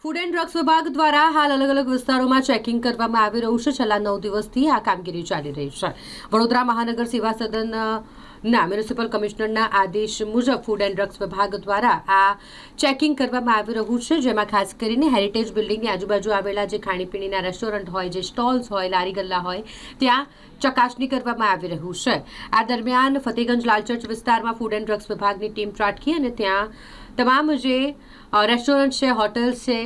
Food and drugs વિભાગ દ્વારા હાલ અલગ અલગ વિસ્તારોમાં ચેકિંગ કરવામાં આવી રહ્યું છે. છેલ્લા 9 દિવસથી આ કામગીરી ચાલી રહી છે. વડોદરા મહાનગર સેવા સદનના મ્યુનિસિપલ કમિશનરના આદેશ મુજબ ફૂડ એન્ડ ડ્રગ્સ વિભાગ દ્વારા આ ચેકિંગ કરવામાં આવી રહ્યું છે, જેમાં ખાસ કરીને હેરિટેજ બિલ્ડિંગની આજુબાજુ આવેલા જે ખાણીપીણીના રેસ્ટોરન્ટ હોય, જે સ્ટોલ્સ હોય, લારી ગલ્લા હોય, ત્યાં ચકાસણી કરવામાં આવી રહ્યું છે. આ દરમિયાન ફતેગંજ લાલચર્ચ વિસ્તારમાં ફૂડ એન્ડ ડ્રગ્સ વિભાગની ટીમ ત્રાટકી અને ત્યાં તમામ જે રેસ્ટોરન્ટ છે, હોટલ્સ છે,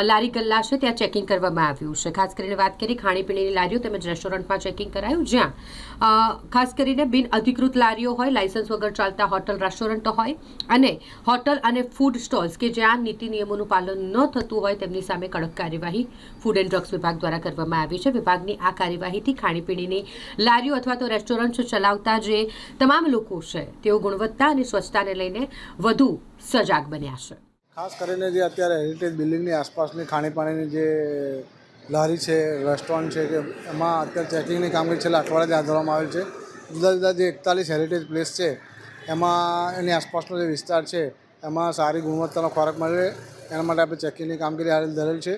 લારી ગલ્લા છે, ત્યાં ચેકિંગ કરવામાં આવ્યું છે. ખાસ કરીને વાત કરીએ ખાણીપીણીની લારીઓ તેમજ રેસ્ટોરન્ટમાં ચેકિંગ કરાયું, જ્યાં ખાસ કરીને બિન અધિકૃત લારીઓ હોય, લાયસન્સ વગર ચાલતા હોટલ રેસ્ટોરન્ટો હોય અને હોટલ અને ફૂડ સ્ટોલ્સ કે જ્યાં નીતિ નિયમોનું પાલન ન થતું હોય તેમની સામે કડક કાર્યવાહી ફૂડ એન્ડ ડ્રગ્સ વિભાગ દ્વારા કરવામાં આવી છે. વિભાગની આ કાર્યવાહીથી ખાણીપીણીની લારીઓ અથવા તો રેસ્ટોરન્ટ ચલાવતા જે તમામ લોકો છે તેઓ ગુણવત્તા અને સ્વચ્છતાને લઈને વધુ સજાગ બન્યા છે. ખાસ કરીને જે અત્યારે હેરિટેજ બિલ્ડિંગની આસપાસની ખાણીપાણીની જે લારી છે, રેસ્ટોરન્ટ છે, કે એમાં અત્યારે ચેકિંગની કામગીરી છેલ્લા અઠવાડિયાથી હાથ ધરવામાં આવેલ છે. જુદા જુદા જે 41 હેરિટેજ પ્લેસ છે એમાં એની આસપાસનો જે વિસ્તાર છે એમાં સારી ગુણવત્તાનો ખોરાક મળે એના માટે આપણે ચેકિંગની કામગીરી હાથ ધરેલ છે.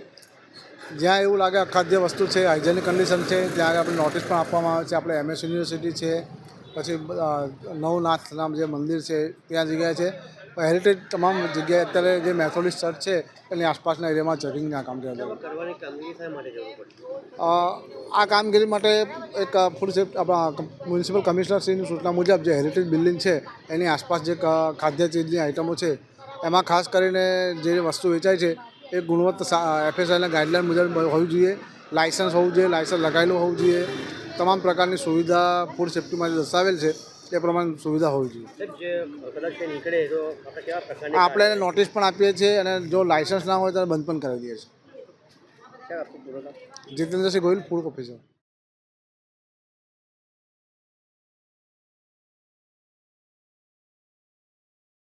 જ્યાં એવું લાગે અખાદ્ય વસ્તુ છે, હાઇજેનિક કન્ડિશન છે, ત્યાં આપણે નોટિસ પણ આપવામાં આવે છે. આપણે MS યુનિવર્સિટી છે, પછી નવનાથ નામ જે મંદિર છે ત્યાં જગ્યાએ છે. હેરિટેજ તમામ જગ્યાએ અત્યારે જે મેથોડિસ્ટ ચર્ચ છે એની આસપાસના એરિયામાં ચેકિંગના કામ આ કામગીરી માટે એક ફૂડ સેફ્ટી આપણા મ્યુનિસિપલ કમિશનરશ્રીની સૂચના મુજબ જે હેરિટેજ બિલ્ડિંગ છે એની આસપાસ જે ખાદ્ય ચીજની આઇટમો છે એમાં ખાસ કરીને જે વસ્તુ વેચાય છે એ ગુણવત્તા FSIના ગાઈડલાઇન મુજબ હોવી જોઈએ. લાયસન્સ હોવું જોઈએ, લાયસન્સ લગાવેલું હોવું જોઈએ. તમામ પ્રકારની સુવિધા ફૂડ સેફ્ટીમાં જે દર્શાવેલ છે એ પ્રમાણે સુવિધા હોવી જોઈએ. આપણે એને નોટિસ પણ આપીએ છીએ અને જો લાયસન્સ ના હોય તો બંધ પણ કરાવી દઈએ છીએ. Jitendrasinh Gohil, food officer.